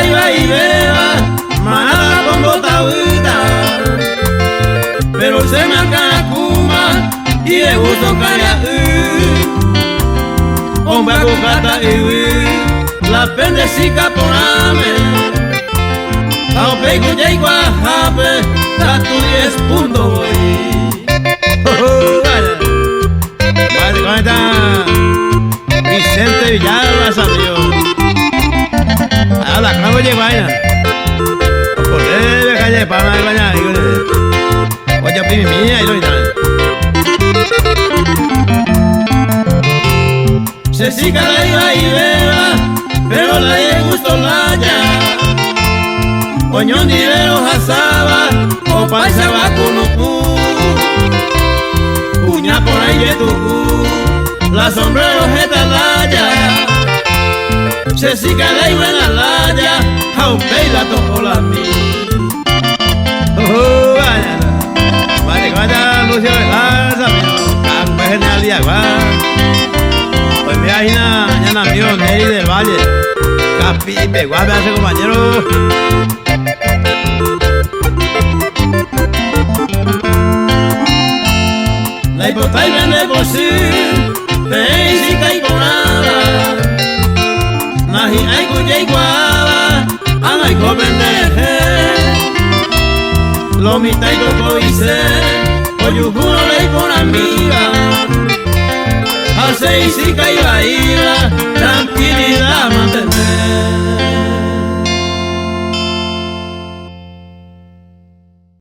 iba y beba, manada con botagüita, pero se me alcanacuma y de gusto caña hombre cucata y la pendecica poname, a peico ya igual jape, da tu 10 puntos voy. Vale, ¿cómo está? Vicente Villalba salió. Habla, ¿cómo llegó allá? Por debe calle para no bañar. Oye, primi mía, y lo irá. Se siga la iba y beba, pero la de gusto la ya. Oñón dinero jasaba, o paisa va con Uña por ahí de tu la sombrero jetalaya. Se siga la iba en la laya, jaupe la toco la mi. Vale, vaya Lucio de Garza, mío, campo genial día, va. Pues mira, mañana mío, Neri del Valle. Capipe, guape, hace compañero. La hipota y vende por sí, te y cae con nada. Nahi ay cuya iguala, anay ko vende. Lo mita y coco y se, oyujuno le con amiga. Hace y si cae baila,